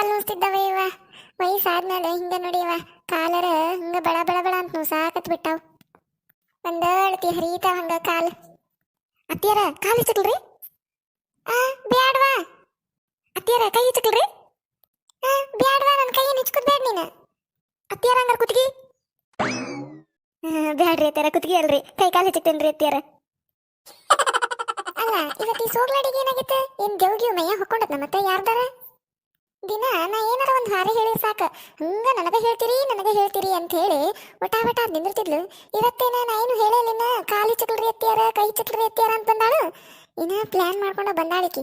ಕಾಲು ನುಸ್ತಿದ್ದವ ಇವ. ವಯಸ್ಸಾದ್ಮೇಲೆ ಹಿಂಗ ನೋಡಿವ ಕಾಲರ ಹಿಂಗ ಬಳ ಬಳ ಬಳ ಅಂತ ಸಾಕತ್ ಬಿಟ್ಟಾವ್. ಒಂದಳತಿ ಹರಿತಾವ ಹಂಗ ಕಾಲ್. ಅತ್ತಿಯರ ಕಾಲ್ ಹಿಚಕ್ಲ್ರಿ? ಬ್ಯಾಡ್ವಾ. ಅತ್ತಿಯರ ಕೈ ಹಿಚಕ್ಲ್ರಿ? ಬ್ಯಾಡ್ವಾ, ನನ್ನ ಕೈ ಹಿಚ್ಕೊದ್ ಬ್ಯಾಡ ನೀನು. ಅತ್ತಿಯರ ಹಂಗಾರ ಕುತ್ತಿಗೆ ಬ್ಯಾಡ್ರಿ ಅತ್ತಿಯರ, ಕುತ್ತಿಗೆ ಅಲ್ರಿ, ಕೈ ಕಾಲು ಹಿಚಕ್ತೇನ್ರಿ ಅತ್ತಿಯರ. ಅಲ್ಲ ಇವತ್ತು ಈ ಸೋಗ್ಲಾಡಿಗೆ ಏನಾಗಿತ್ತು? ಏನ್ ಜೌಗಿವ್ ಮೈಯ ಹೊಕ್ಕೊಂಡತ್ ಮತ್ತೆ ಯಾರ್ದಾರ? ದಿನ ನಾ ಏನಾರ ಒಂದು ಹಾರೆ ಹೇಳಿ ಸಾಕ ಹಂಗ ನನಗ ಹೇಳ್ತೀರಿ ಅಂತ ಹೇಳಿ ಒಟ ನಿಂದಿರ್ತಿದ್ಲು. ಇವತ್ತೇನ ನಾ ಏನು ಹೇಳಿಲ್ಲ, ಕಾಲಿ ಚಕ್ಲ್ರಿ ಎತ್ತಿಯಾರ ಕೈ ಚಕ್ಲ್ರಿ ಎತ್ತಿಯಾರ ಅಂತ ಬಂದಾಳು. ಇನ್ನ ಪ್ಲಾನ್ ಮಾಡ್ಕೊಂಡ ಬಂದಾಳಿಕಿ.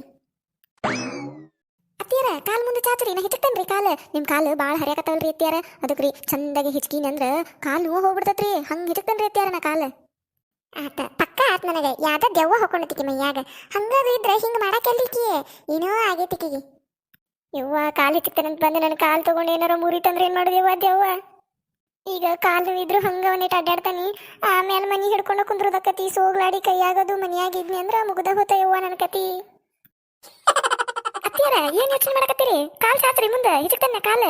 ಅತ್ತಿಯಾರ ಕಾಲ್ ಮುಂದೆ ಚಾಚರಿ, ನಾ ಹಿಚಕ್ತೇನ್ರಿ ಕಾಲು. ನಿಮ್ ಕಾಲು ಭಾಳ ಹರಿಯಾಕತ್ತವಲ್ರಿ ಎತ್ತಿಯಾರ, ಅದಕ್ರಿ ಚಂದಾಗಿ ಹಿಚ್ಕಿನಂದ್ರ ಕಾಲು ನೋವು ಹೋಗ್ಬಿಡ್ತತ್ರಿ. ಹಂಗ ಹಿಚಕ್ತೇನ್ರಿ ಎತ್ತಿಯಾರ ನಾ ಕಾಲು. ಆತ ಪಕ್ಕ ಆತ್ ನನಗೆ ಯಾವ್ದ ದೆವ್ವ ಹೊಕ್ಕೊಂಡತಿಕಿ ಮೈಯಾಗ. ಹಂಗಾದ್ರು ಇದ್ರೆ ಹಿಂಗ ಮಾಡಾಕೆಲ್ಲಿಕಿ ಏನೋ ಆಗೈತಿಕಿಗಿ. ಯವ್ವ ಕಾಲು ಹಿಚ್ಚಕ್ತೇನಂತ ಬಂದು ನನ್ನ ಕಾಲು ತಗೊಂಡು ಏನಾರ ಮುರಿತಂದ್ರೆ ಏನ್ ಮಾಡೋದೇವ್ವ ದೆವ್ವ. ಈಗ ಕಾಲು ಇದ್ರು ಹಂಗ ಒಂದಿಟ್ಟು ಅಡ್ಡಾಡ್ತಾನಿ, ಆಮೇಲೆ ಮನಿ ಹಿಡ್ಕೊಂಡು ಕುಂದ್ರದಕ್ಕತಿ. ಸೋಗ್ಲಾಡಿ ಕೈಯಾಗದು ಮನಿಯಾಗಿದ್ನಿ ಅಂದ್ರ ಮುಗ್ದ ಹೋತ ಯವ್ವ ನನ್ನ ಕತಿ. ಅತ್ತಿಯಾರ ಏನ್ ಯೋಚನೆ ಮಾಡಕತ್ತೀರಿ? ಕಾಲ್ ಸಾತ್ರಿ ಮುಂದೆ ಹಿಚಕ್ತೇನೆ ಕಾಲು.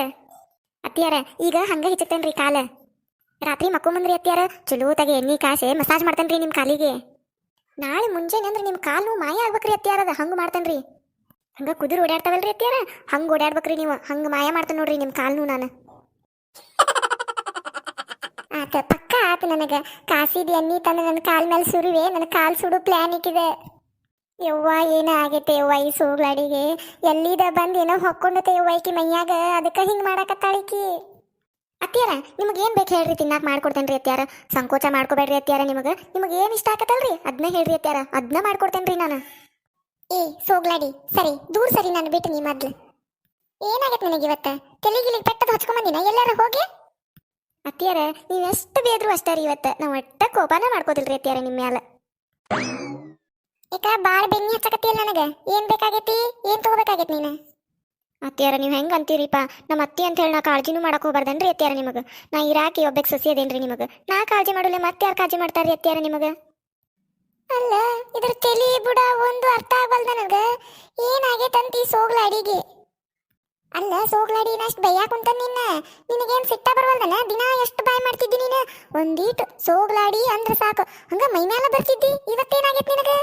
ಅತ್ತಿಯಾರ ಈಗ ಹಂಗ ಹಿಚಕ್ತೇನ್ರಿ ಕಾಲು. ರಾತ್ರಿ ಮಕ್ಕೊಂಬಂದ್ರಿ ಅತ್ತಿಯಾರ, ಚಲೋತಾಗೆ ಎಣ್ಣೆ ಕಾಸೆ ಮಸಾಜ್ ಮಾಡ್ತೇನ್ರಿ ನಿಮ್ ಕಾಲಿಗೆ. ನಾಳೆ ಮುಂಜಾನೆ ಅಂದ್ರೆ ನಿಮ್ ಕಾಲು ಮಾಯ ಆಗ್ಬೇಕ್ರಿ ಅತ್ತಿಯಾರದ, ಹಂಗ ಮಾಡ್ತೇನ್ರಿ. ಹಂಗ ಕುದುರು ಓಡಾಡ್ತಾವಲ್ರಿ ಅತ್ತಿಯಾರ, ಹಂಗ ಓಡಾಡ್ಬೇಕ್ರಿ ನೀವು. ಹಂಗ ಮಾಯ ಮಾಡ್ತೇನೆ ನೋಡ್ರಿ ನಿಮ್ ಕಾಲ್ನು ನಾನು. ಆತ ಪಕ್ಕ ಆತ ನನಗ. ಕಾಸಿದ ಎಣ್ಣೆ ತಂದು ನನ್ನ ಕಾಲ್ ಮೇಲೆ ಸುರುವೆ, ನನ್ನ ಕಾಲ್ ಸುಡು ಪ್ಲಾನ್ ಇಟ್ಟಿದೆ. ಯವ್ವ ಏನ ಆಗೈತೆ ಯವ್ವ ಈ ಸೋಗ್ಲಾಡಿಗೆ. ಎಲ್ಲಿದ ಬಂದ್ ಏನೋ ಹೊಕ್ಕೊಂಡತೆ ಯವ್ವ ಈಕಿ ಮೈಯಾಗ, ಅದಕ್ಕ ಹಿಂಗ್ ಮಾಡಾಕತ್ತಾಳಿಕಿ. ಅತ್ತಿಯಾರ ನಿಮಗೆ ಏನ್ ಬೇಕು ಹೇಳ್ರಿ, ತಿನ್ನಾಕ ಮಾಡ್ಕೊಡ್ತೇನ್ರಿ ಅತ್ತಿಯಾರ. ಸಂಕೋಚ ಮಾಡ್ಕೋಬೇಡ್ರಿ ಅತ್ತಿಯಾರ. ನಿಮಗೆ ಏನ್ ಇಷ್ಟ ಆಗತ್ತಲ್ರಿ ಅದನ್ನ ಹೇಳ್ರಿ ಅತ್ತಿಯಾರ, ಅದನ್ನ ಮಾಡ್ಕೊಡ್ತೇನ್ರಿ ನಾನು. ಏ ಸೋಗ್ಲಾಡಿ ಸರಿ ದೂರ ಸರಿ, ನಾನು ಬಿಟ್ಟು ನೀ ಮೊದ್ಲು. ಏನಾಗತ್ತೆ ನನಗೆ ಇವತ್ತ? ತಲೆಗಿಲಿಗೆ ಪೆಟ್ಟದ ಹಚ್ಕೊಂಬಂದಿನ ಎಲ್ಲಾರ ಹೋಗಿ? ಅತ್ತಿಯಾರ ನೀವ್ ಎಷ್ಟು ಬೇದ್ರು ಅಷ್ಟೇ ರೀ, ಇವತ್ತ ನಾವು ಒಟ್ಟ ಕೋಪಾನ ಮಾಡ್ಕೋದಿಲ್ರಿ ಅತ್ತಿಯಾರ ನಿಮ್ಮ ಮ್ಯಾಲ. ಈಗ ಬಾಳ ಬೆನ್ನಿ ಹಚ್ಚಕತ್ತಿಯಲ್ಲ ನನಗ. ಏನ್ ಬೇಕಾಗೈತಿ? ಏನ್ ತಗೋಬೇಕಾಗೈತಿ ನೀನು? ಅತ್ತಿಯಾರ ನೀವು ಹೆಂಗೆ ಅಂತೀರಿಪ್ಪ, ನಮ್ಮ ಅತ್ತಿ ಅಂತ ಹೇಳಿ ನಾ ಕಾಳಜಿನೂ ಮಾಡಕ್ ಹೋಗ್ಬಾರ್ದನ್ರಿ ಅತ್ತಿಯಾರ ನಿಮಗೆ. ನಾ ಇರಾಕಿ ಒಬ್ಬಕ್ಕೆ ಸೊಸಿ ಅದೇನ್ರಿ ನಿಮಗೆ. ನಾ ಕಾಳಜಿ ಮಾಡಲ್ಲ ಮತ್ತೆ ಯಾರು ಕಾಳಜಿ ಮಾಡ್ತಾರ್ರಿ ಅತ್ತಿಯಾರ ನಿಮಗೆ? ಅಲ್ಲ ಇದ್ರ ತಲಿ ಬುಡ ಒಂದು ಅರ್ಥ ಆಗವಲ್ದ ನನಗೆ. ಏನಾಗೈತಂತ ಈ ಸೋಗ್ಲಾಡಿಗೆ? ಅಲ್ಲ ಸೋಗ್ಲಾಡಿ ಅಷ್ಟು ಬೈಯಾಕ ಕುಂತ ನಿನಗೇನು ಸಿಟ್ಟ ಬರವಲ್ದನ? ದಿನ ಎಷ್ಟು ಬಾಯ್ ಮಾಡ್ತಿದ್ದಿ ನೀನು? ಒಂದೀಟು ಸೋಗ್ಲಾಡಿ ಅಂದ್ರೆ ಸಾಕು ಹಂಗ ಮೈ ಮ್ಯಾಲ ಬರ್ತಿದ್ದಿ. ಇವತ್ತೇನಾಗೈತಿ ನಿನಗೆ?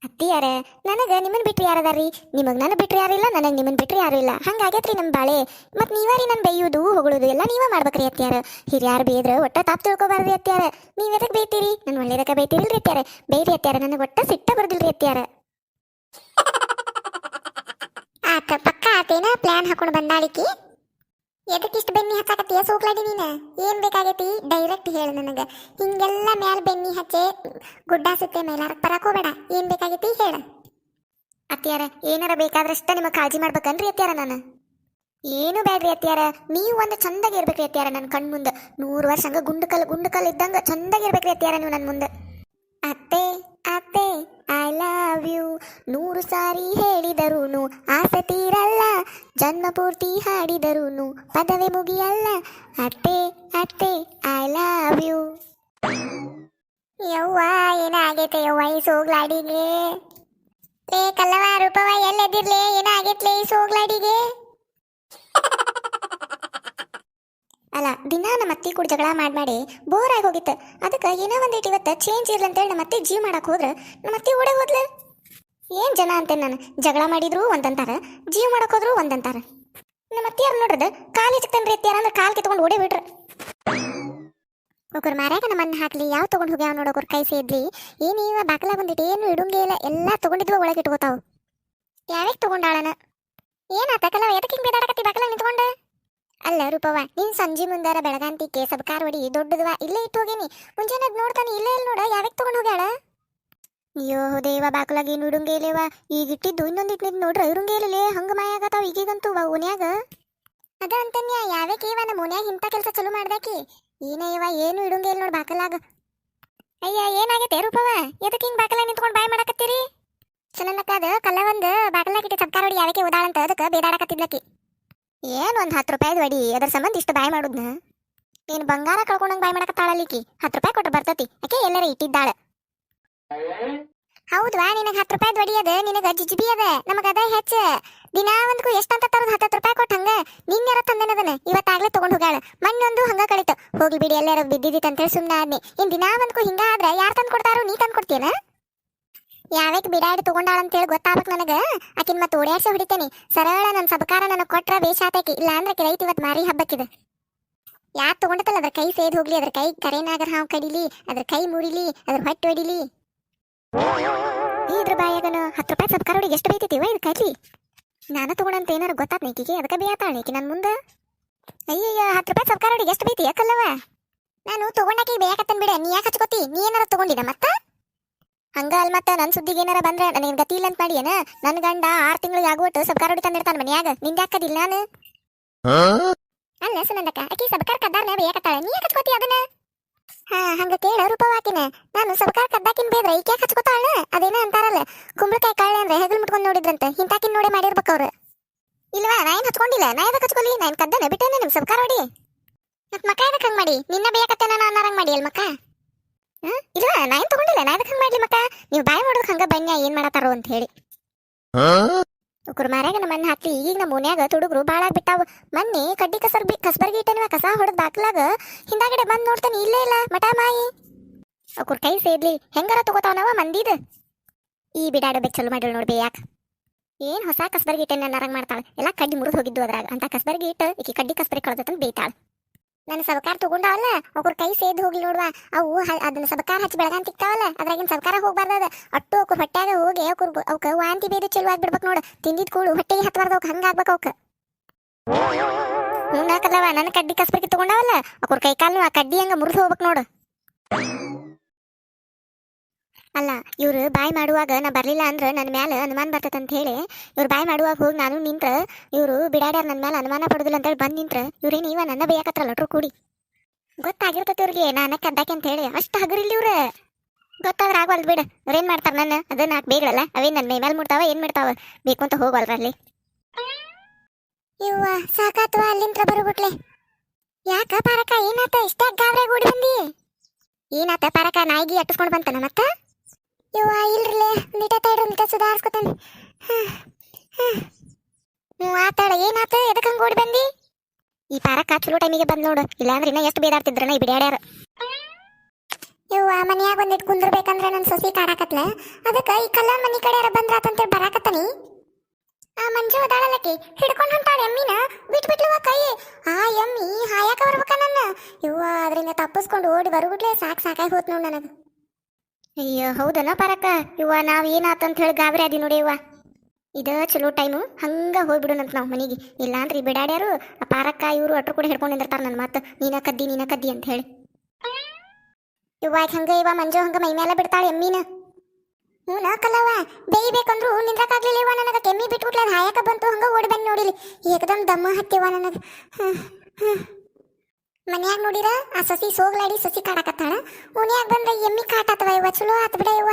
ಅತ್ತಿಯಾರ ನನಗೆ ನಿಮ್ಮನ್ನ ಬಿಟ್ರಿ ಯಾರದಾರ್ರಿ? ನಿಮಗೆ ನನ್ನ ಬಿಟ್ರಿ ಯಾರಿಲ್ಲ, ನನಗೆ ನಿಮ್ಮನ್ನ ಬಿಟ್ರಿ ಯಾರು ಇಲ್ಲ. ಹಂಗಾಗೈತ್ರಿ ನಮ್ಮ ಬಾಳೆ. ಮತ್ತು ನೀವಾರಿ ನನ್ನ ಬೈಯುವುದು ಹೊಗಳೋದು ಎಲ್ಲ ನೀವೇ ಮಾಡ್ಬೇಕ್ರಿ ಅತ್ತಿಯಾರ. ಹಿರಿಯಾರು ಬೇಯ್ದ್ರೆ ಒಟ್ಟ ತಾಪ್ ತಿಳ್ಕೊಬಾರ್ರಿ ಅತ್ತಿಯಾರ. ನೀವು ಎದಕ್ಕೆ ಬೈತೀರಿ? ನಾನು ಒಳ್ಳೇದಕ್ಕೆ ಬೈತೀರಿಲ್ರಿ ಅತ್ತಿಯಾರ. ಬೈರಿ ಅತ್ತಿಯಾರ, ನನಗೆ ಒಟ್ಟ ಸಿಟ್ಟ ಬರ್ದಿಲ್ರಿ ಅತ್ತಿಯಾರ. ಆತ ಪಕ್ಕ ಆತೇನ ಪ್ಲಾನ್ ಹಾಕೊಂಡು ಬಂದಾಳಿಕಿ. ಎದಕ್ಕಿಷ್ಟು ಬೆನ್ನಿ ಹಚ್ಚಾಕತ್ತೀಯ ಸೋಗ್ಲಾಡಿ ನೀನು? ಏನ್ ಬೇಕಾಗೈತಿ ಡೈರೆಕ್ಟ್ ಹೇಳು ನನಗೆ. ಹಿಂಗೆಲ್ಲ ಮ್ಯಾಲ ಬೆನ್ನಿ ಹಚ್ಚೆ ಗುಡ್ಡ ಸುತ್ತೆ ಮೇಲಾರಕ್ ಬರಾಕ್ ಹೋಗ್ಬೇಡ. ಏನ್ ಬೇಕಾಗೈತಿ ಹೇಳು. ಅತ್ತಿಯಾರ ಏನಾರ ಬೇಕಾದ್ರಷ್ಟ ನಿಮಗೆ ಕಾಳಜಿ ಮಾಡ್ಬೇಕನ್ರಿ ಅತ್ತಿಯಾರ ನಾನು? ಏನು ಬೇಡ್ರಿ ಅತ್ತಿಯಾರ, ನೀವು ಒಂದು ಚಂದಾಗಿ ಇರ್ಬೇಕ್ರಿ ಅತ್ತಿಯಾರ. ನನ್ನ ಕಣ್ ಮುಂದೆ 100 ವರ್ಷ ಹಂಗ ಗುಂಡು ಕಲ್ ಇದ್ದಂಗ ಚಂದಾಗಿ ಇರ್ಬೇಕ್ರಿ ಅತ್ತಿಯಾರ ನೀವು ನನ್ನ ಮುಂದೆ. ಅತ್ತೆ ಅತ್ತೆ ಐ ಲವ್ ಯು 100 ಸಾರಿ ಹೇಳಿದರೂನು ಆಸೆ ತೀರಲ್ಲ, ಜನ್ಮ ಪೂರ್ತಿ ಹಾಡಿದರೂನು ಪದವೇ ಮುಗಿಯಲ್ಲ. ಅತ್ತೆ ಅತ್ತೆ ಐ ಲವ್ ಯು. ಯವ್ವ ಏನಾಗೈತೆ ಯವ್ವ ಈ ಸೋಗ್ಲಾಡಿಗೆ? ಲೇ ಕಲ್ಲವ ರೂಪವ ಎಲ್ಲದಿರ್ಲೇ, ಏನಾಗೈತ್ಲೇ ಈ ಸೋಗ್ಲಾಡಿಗೆ? ಅಲ್ಲ ದಿನ ನಮ್ಮ ಅತ್ತಿ ಕೂಡ ಜಗಳ ಮಾಡಿ ಬೋರ್ ಆಗಿ ಹೋಗಿತ್ತು. ಅದಕ್ಕೆ ಏನೋ ಒಂದಿಟ್ಟು ಇವತ್ತು ಚೇಂಜ್ ಇರ್ಲಿ ಅಂತೇಳಿ ನಮ್ಮ ಅತ್ತಿ ಜೀವ ಮಾಡಕ್ಕೆ ಹೋದ್ರೆ ನಮ್ಮ ಅತ್ತಿ ಓಡೇ ಹೋದ್ಲು. ಏನು ಜನ ಅಂತೇನೆ ನಾನು. ಜಗಳ ಮಾಡಿದ್ರು ಒಂದಂತಾರ, ಜೀವ ಮಾಡಕ್ಕೆ ಹೋದ್ರು ಒಂದಂತಾರ. ನಮ್ಮ ಅತ್ತಿಯಾರು ನೋಡ್ರದು ಕಾಲು ಹಿಚ್ತೇನ್ರಿ ಅತ್ತಿಯಾರ ಅಂದ್ರೆ ಕಾಲು ಕಿತ್ಕೊಂಡು ಓಡೇ ಬಿಟ್ರು. ಒಬ್ಬರು ಮಾರ್ಯಾಗ ನಮ್ಮನ್ನ ಹಾಕ್ಲಿ ಯಾವ ತೊಗೊಂಡು ಹೋಗ್ಯಾವ ನೋಡೋಕ್ರ ಕೈ ಸೇದ್ಲಿ. ಏನೀವ ಬಾಕಲ ಬಂದಿಟ್ಟು ಏನು ಇಡುಂಗೆ ಇಲ್ಲ, ಎಲ್ಲ ತೊಗೊಂಡಿದ್ವ ಒಳಗೆ ಇಟ್ಕೋತಾವು. ಯಾವ್ಯಾಕೆ ತೊಗೊಂಡಾಳನ? ಏನಾತಕಲ್ಲ ಎದಕ್ಕೆ ಹಿಂಗೆ ಬೇದಾಡಕತ್ತಿ ಬಾಕಲ ನಿಂತ್ಕೊಂಡು? ಅಲ್ಲ ರೂಪವ್ವ ನೀನು ಸಂಜೆ ಮುಂದಾರ ಬೆಳಗಾಂತಿಕೆ ಸಬ್ಕಾರ್ ಹೊಡಿ ದೊಡ್ಡದವ ಇಲ್ಲೇ ಇಟ್ಟು ಹೋಗೇನಿ. ಮುಂಜಾನೆ ಅದು ನೋಡ್ತಾನೆ ಇಲ್ಲೇ ಇಲ್ಲಿ ನೋಡ ಯಾವ್ಯಾಕೆ ತೊಗೊಂಡು ಹೋಗ್ಯಾಳ? ಅಯ್ಯೋ ದೇವ ಬಾಕಲಾಗಿ ನುಡುಂಗೆ ಇಲ್ಲೇವ. ಈಗ ಇಟ್ಟಿದ್ದು ಇನ್ನೊಂದಿಟ್ಟು ನಿಂತು ನೋಡ್ರಿ ಇರುಂಗೆ ಇಲ್ಲೇ ಹಂಗೆ ಮಾಯ ಆಗತ್ತಾವ ಈಗೀಗಂತೂ ಓನ್ಯಾಗ. ಅದ ಅಂತನ್ಯ ಯಾವ್ಯಾಕೆ ಇವ ನಮ್ಮ ಓನ್ಯಾಗ ಇಂಥ ಕೆಲಸ ಚಲೋ ಮಾಡ್ದಾಕಿ. ಏನೇ ಇವ ಏನು ಇಡುಂಗೆ ಇಲ್ಲ ನೋಡಿ ಬಾಕಲಾಗ. ಅಯ್ಯ ಏನಾಗೈತೆ ರೂಪವ್ವ ಎದಕ್ಕೆ ಹಿಂಗೆ ಬಾಕಲಾಗ ನಿಂತ್ಕೊಂಡು ಬಾಯ್ ಮಾಡಕತ್ತೀರಿ? ಸಣ್ಣಕ್ಕದ ಕಲ್ಲ ಒಂದು ಬಾಕಲಾಗಿಟ್ಟು ಸಬ್ಕಾರ್ ಹೊಡಿ ಯಾವ್ಯಾಕೆ ಓದಾಳಂತ ಅದಕ್ಕೆ ಬೇದಾಡಕತ್ತಿದ್ಲಕ್ಕಿ. ಏನು ಒಂದು 10 ರೂಪಾಯಿದು ಅಡಿ ಅದರ ಸಂಬಂಧ ಇಷ್ಟು ಬಾಯ್ ಮಾಡುದ್ನ? ನೀನು ಬಂಗಾರ ಕಳ್ಕೊಂಡಂಗೆ ಬಾಯ್ ಮಾಡಕತ್ತಾಳಲಿಕ್ಕಿ. 10 ರೂಪಾಯಿ ಕೊಟ್ಟು ಬರ್ತತಿ ಯಾಕೆ ಎಲ್ಲರ ಇಟ್ಟಿದ್ದಾಳ. ಹೌದ್ವಾ ನಿನಗೆ 10 ರೂಪಾಯಿದು ಅಡಿ ಅದ ನಿನಗೆ ಜಿಜಿಬಿ ಅದ, ನಮಗೆ ಅದ ಹೆಚ್ಚು. ದಿನ ಒಂದ್ಕು ಎಷ್ಟಂತ ತರೋದು 10 ರೂಪಾಯಿ ಕೊಟ್ಟು ಹೋಗ್ಲಿ ಬಿಡಿ ಎಲ್ಲಾರ ಬಿದ್ದಿದ್ದಿತ್ತು ಅಂತೇಳಿ ಸುಮ್ಮನೆ ಆದ್ನಿ. ಇನ್ ದಿನಾ ಒಂದ್ಕು ಹಿಂಗ ಆದ್ರೆ ಯಾರು ತಂದು ಕೊಡ್ತಾರೋ, ನೀ ತಂದು ಕೊಡ್ತೀಯನ? ಯಾವ್ಯಾಕೆ ಬಿಡಾಡಿ ತಗೊಂಡಾಳ ಅಂತೇಳಿ ಗೊತ್ತಾಗ್ಬೇಕು ನನಗ. ಆಕಿನ್ ಮತ್ತೆ ಓಡ್ಯಾಡ್ಸಿ ಹೊಡಿತೇನಿ. ಸರಳ ನನ್ನ ಸಬಕಾರ ನನಗೆ ಕೊಟ್ರ ವೇಷ ಆತೈಕಿ, ಇಲ್ಲ ಅಂದ್ರೆ ರೈತ ಇವತ್ತು ಮಾರಿ ಹಬ್ಬಕ್ಕಿದೆ. ಯಾರು ತಗೊಂಡತಲ್ಲ ಅದ್ರ ಕೈ ಸೇದ್ ಹೋಗ್ಲಿ, ಅದ್ರ ಕೈ ಕರೆನಾಗರ ಹಾವು ಕಡಿಲಿ, ಅದ್ರ ಕೈ ಮುರಿಲಿ, ಅದ್ರ ಹೊಟ್ಟೆ ಹೊಡಿಲಿ. ಇದ್ರ ಬಾಯಾಗನ 10 ರೂಪಾಯಿ ಸಬಕಾರ ಹೊಡಿಗೆ ಎಷ್ಟು ಬೈತೈತಿವ ಇದು ಕೈಲಿ. ನಾನು ತಗೊಂಡಂತ ಏನಾರು ಗೊತ್ತಾತ್ ನೀಕಿಗೆ, ಅದಕ್ಕೆ ಬೇಯತಾಳ ನೀಕಿ ನನ್ನ ಮುಂದೆ. ಅಯ್ಯಯ್ಯ 10 ರೂಪಾಯಿ ಸಬಕಾರ ಹೊಡಿಗೆ ಎಷ್ಟು ಬೈತಿ ಯಾಕಲ್ಲವ? ನಾನು ತಗೊಂಡಾಕಿ ಬೇಯಕತ್ತನ್ ಬಿಡ, ನೀ ಯಾಕೆ ಹಚ್ಕೋತಿ? ನೀ ಏನಾರ ತಗೊಂಡಿದ ಮತ್ತ? ಹಂಗ ಅಲ್ ಮತ್ತ ನನ್ನ ಸುದ್ದಿಗೆ ಏನಾರ ಬಂದ್ರೆ ನನಗೆ ಗತಿ ಇಲ್ಲ ಅಂತ ಮಾಡಿ ಏನ? ನನ್ನ ಗಂಡ 6 ತಿಂಗಳಿಗೆ ಆಗುವಟ್ಟು ಸಬಕಾರ ಹೊಡಿ ತಂದಿರ್ತಾನ ಮನ್ಯಾಗ, ನಿಂದ ಯಾಕದಿಲ್ಲ ನಾನು? ಅಲ್ಲ ಸುನಂದಕ್ಕ, ಆಕಿ ಸಬಕಾರ ಕದ್ದಾರ್ನ ಬೇಯಕತ್ತಾಳ, ನೀ ಯಾಕೆ ಹಚ್ಕೋತಿ ಅದನ್ನ? ಹಂಗ ಕೇಳ ರೂಪವಾಕಿನ. ನಾನು ಸಬಕಾರ ಕದ್ದಾಕಿನ್ ಬೇದ್ರ ಈಕೆ ಯಾಕೆ ಹಚ್ಕೋತಾಳ? ಅದೇನ ಅಂತಾರಲ್ಲ, ಕುಂಬಳಕಾಯಿ ಕಳ್ಳೆ ಅಂದ್ರೆ ಹೆಗಲ್ ಮುಟ್ಕೊಂಡ್ ನೋಡಿದ್ರಂತ, ಇಂತಾಕಿನ್ ನೋಡೇ ಮಾಡಿರ್ಬೇಕು ಅವ್ರು. ಇಲ್ವಾ, ನಾ ಏನ್ ಹಚ್ಕೊಂಡಿಲ್ಲ, ನಾ ಯಾಕೆ ಹಚ್ಕೊಲಿ? ನಾ ಏನ್ ಕದ್ದನ ಬಿಟ್ಟೇನೆ ನಿಮ್ ಸಬಕಾರ ಹೊಡಿ. ಮತ್ ಮಕ್ಕ ಎದಕ್ ಹಂಗ್ ಮಾಡಿ? ನಿನ್ನ ಬೇಯಕತ್ತೇನ ನಾನು ಅನ್ನರಂಗ್ ಮಾಡಿ ಅಲ್ ಮಕ್ಕ? ಇಲ್ವಾ, ನಾ ಏನ್ ತಗೊಂಡಿಲ್ಲ, ನಾ ಎದಕ್ ಹಂಗ್ ಮಾಡ್ಲಿ ಮಕ್ಕ? ನೀವು ಬಾಯ್ ಮಾಡೋದಕ್ ಹಂಗ ಬನ್ಯ ಏನ್ ಮಾಡತಾರೋ ಅಂತ ಹೇಳಿ. ಕುರ್ಮಾರ್ಯಾಗ ನಮ್ಮ ಮಣ್ಣು ಹಾಕ್ಲಿ. ಈಗ ನಮ್ಮ ಓನ್ಯಾಗ ತುಡುಗ್ರು ಭಾಳ ಆಗ್ಬಿಟ್ಟಾವ. ಮೊನ್ನೆ ಕಡ್ಡಿ ಕಸಬರ್ಗಿ ಇಟ್ಟನಿವ, ಕಸ ಹೊಡೆದ್ ಬಾಕ್ಲಾಗ ಹಿಂದಾಗಡೆ ಬಂದ್ ನೋಡ್ತಾನೆ, ಇಲ್ಲೇ ಇಲ್ಲ ಮಠ ಮಾಯಿ. ಅವ್ರ ಕೈ ಸೇದ್ಲಿ ಹೆಂಗಾರ ತಗೋತಾವನವ ಮಂದಿದ. ಈ ಬಿಡಾಡಬೇಕು ಚಲೋ ಮಾಡಿಳು ನೋಡ್ಬೇ. ಯಾಕೆ ಏನ್ ಹೊಸ ಕಸಬರ್ಗಿ ಇಟ್ಟೇನ ನರಂಗ್ ಮಾಡ್ತಾಳೆ? ಎಲ್ಲ ಕಡ್ಡಿ ಮುರಿದು ಹೋಗಿದ್ದು ಅದ್ರಾಗ. ಅಂತ ಕಸಬರ್ಗಿ ಇಟ್ಟು ಈಕಿ ಕಡ್ಡಿ ಕಸಬರಿ ಕಳ್ದತಂತ ಬೇಯ್ತಾಳ. ನನ್ನ ಸಬಕಾರ ತಗೊಂಡವಲ್ಲ, ಅವ್ರ ಕೈ ಸೇದ್ ಹೋಗ್ಲಿ ನೋಡ್ವಾ. ಅವು ಅದನ್ನ ಸಬಕಾರ ಹಚ್ಚಿ ಬೆಳಗಾನ್ ತಿಕ್ತಾವಲ್ಲ, ಅದ್ರಾಗಿನ ಸಬಕಾರ ಹೋಗ್ಬಾರ್ದ. ಅಟ್ಟು ಅವ್ರ ಹೊಟ್ಯಾಗ ಹೋಗಿ ಅವಕ್ಕೆ ವಾಂತಿ ಬೇದು ಚೆಲುವ ಆಗ್ಬಿಡ್ಬೇಕು ನೋಡು. ತಿಂದಿದ್ ಕೂಳು ಹೊಟ್ಟೆಗೆ ಹತ್ಬಾರ್ದು, ಅವ್ಕೆ ಹಂಗ ಆಗ್ಬೇಕು ಅವಕ್ಕೆ. ಹಾಕಲ್ಲವ, ನನ್ನ ಕಡ್ಡಿ ಕಸಬರ್ಗಿ ತಗೊಂಡವಲ್ಲ, ಅವ್ರ ಕೈ ಕಾಲು ಆ ಕಡ್ಡಿ ಹಂಗ ಮುರಿದು ಹೋಗ್ಬೇಕು ನೋಡು. ಅಲ್ಲ ಇವ್ರು ಬಾಯ್ ಮಾಡುವಾಗ ನಾ ಬರ್ಲಿಲ್ಲ ಅಂದ್ರೆ ನನ್ನ ಮ್ಯಾಲ ಅನುಮಾನ ಬರ್ತೈತೆ ಅಂತ ಹೇಳಿ ಇವ್ರು ಬಾಯ್ ಮಾಡುವಾಗ ಹೋಗಿ ನಾನು ನಿಂತ್ರ ಇವರು ಬಿಡಾಡ್ಯಾರ ನನ್ನ ಮ್ಯಾಲ ಅನುಮಾನ ಪಡೋದಿಲ್ಲ ಅಂತೇಳಿ ಬಂದು ನಿಂತ್ರ ಇವ್ರೇನು ಇವ ನನ್ನ ಬೇಯಕತ್ರಲ್ಲ ಒಟ್ರು ಕೂಡಿ. ಗೊತ್ತಾಗಿರ್ತೈತಿ ಇವ್ರಿಗೆ ನಾನು ಕದ್ದಾಕೆ ಅಂತ ಹೇಳಿ. ಅಷ್ಟು ಹಗರಿಲ್ಲ ಇವ್ರು. ಗೊತ್ತಾದ್ರೆ ಆಗವಲ್ದು ಬಿಡು. ಅವ್ರೇನು ಮಾಡ್ತಾರೆ ನನ್ನ ಅದು ನಾಲ್ಕು ಬೇಗಳಲ್ಲ, ಅವೇ ನನ್ನ ಮೈ ಮೇಲೆ ಮುಡ್ತಾವ, ಏನು ಮಾಡ್ತಾವ ಬೇಕು ಅಂತ ಹೋಗಲ್ರ ಅಲ್ಲಿ. ಇವ್ವ ಸಾಕಾತ್ವ ಅಲ್ಲಿಂತ್ರ ಬರುಬಿಟ್ಲೆ. ಯಾಕ ಪಾರಕ ಏನಾತ ಇಷ್ಟ ಗಾಬ್ರೆ ಗೂಡಿ ಬಂದಿ? ಏನಾತ ಪಾರಕ? ನಾಯಿಗಿ ಅಟ್ಟಿಸ್ಕೊಂಡು ಬಂತಾನ ಮತ್ತ? ಇವ್ವ ಇಲ್ರಲ್ಲೇ ನಿಟ ತೈಡ್ರು ನಿಟ ಸುಧಾರಿಸ್ಕೊತಾನೆ. ಆತಾಡ ಏನಾತ? ಎದಕ್ಕೆ ಹಂಗೆ ಓಡಿ ಬಂದಿ? ಈ ಪಾರಕ್ಕ ಚಲೋ ಟೈಮಿಗೆ ಬಂದ್ ನೋಡು, ಇಲ್ಲಾಂದ್ರೆ ಇನ್ನ ಎಷ್ಟು ಬೇದಾಡ್ತಿದ್ರನ ಈ ಬಿಡ್ಯಾಡ್ಯಾರ. ಇವ್ವ ಮನ್ಯಾಗ ಒಂದಿಟ್ಟು ಕುಂದ್ರಬೇಕಂದ್ರೆ ನನ್ನ ಸೊಸಿ ಕಾಡಾಕತ್ಲ, ಅದಕ್ಕೆ ಈ ಕಲ್ಯಾಣ ಮನಿ ಕಡೆ ಯಾರ ಬಂದ್ರಾತಂತೇಳಿ ಬರಾಕತ್ತನಿ. ಆ ಮಂಜು ಅದಾಳಲ್ಲಕಿ ಹಿಡ್ಕೊಂಡು ಹೊಂಟಾಳ ಎಮ್ಮಿನ, ಬಿಟ್ಬಿಟ್ಲವ ಕೈ. ಆ ಎಮ್ಮಿ ಹಾಯಾಕ ಬರ್ಬೇಕ ನನ್ನ. ಇವ್ವ ಅದರಿಂದ ತಪ್ಪಿಸ್ಕೊಂಡು ಓಡಿ ಬರುಬಿಟ್ಲೆ ಸಾಕಾಗಿ ಹೋತ್ ನೋಡು ನನಗೆ. ಅಯ್ಯೋ ಹೌದನ ಪಾರಕ್ಕ? ಇವ್ವ ನಾವ್ ಏನಾತಂತ ಹೇಳಿ ಗಾಬರಿ ಆದಿ ನೋಡಿ. ಇವ್ವ ಇದ ಚಲೋ ಟೈಮು, ಹಂಗ ಹೋಗ್ಬಿಡೋಣಂತ ನಾವು ಮನೆಗೆ. ಇಲ್ಲಾಂದ್ರೆ ಈ ಬಿಡಾಡ್ಯಾರು ಆ ಪಾರಕ್ಕ ಇವರು ಅಟ್ರು ಕೂಡ ಹಿಡ್ಕೊಂಡು ನಿಂದಿರ್ತಾರ ನನ್ನ ಮಾತು, ನೀನ ಕದ್ದಿ ಅಂತ ಹೇಳಿ. ಇವ್ವ ಹಂಗ ಇವ ಮಂಜು ಹಂಗ ಮೈ ಮೇಲೆ ಬಿಡ್ತಾಳೆ ಎಮ್ಮಿನ. ಹ್ಞೂ ನಾ ಕಲ್ಲವ ಬೇಯ್ಬೇಕಂದ್ರು ನಿಂದ್ರಕ್ಕಾಗ್ಲಿಲ್ಲ. ಇವ ನನಗೆ ಕೆಮ್ಮಿ ಬಿಟ್ಬಿಟ್ಲ, ಹಾಯಕ ಬಂತು, ಹಂಗ ಓಡಿ ಬಂದು ನೋಡಿಲಿ ಏಕದಮ್ ದಮ್ಮ ಹತ್ತಿವ ನನಗೆ. ಮನ್ಯಾಗ ನೋಡಿರ ಆ ಸಸಿ ಸೋಗ್ಲಾಡಿ ಸಸಿ ಕಾಡಕತ್ತಾಳ, ಓನ್ಯಾಗ ಬಂದ್ರೆ ಎಮ್ಮಿ ಕಾಟಾತವ. ಇವ ಚಲೋ ಆತ್ ಬಿಡ ಇವ.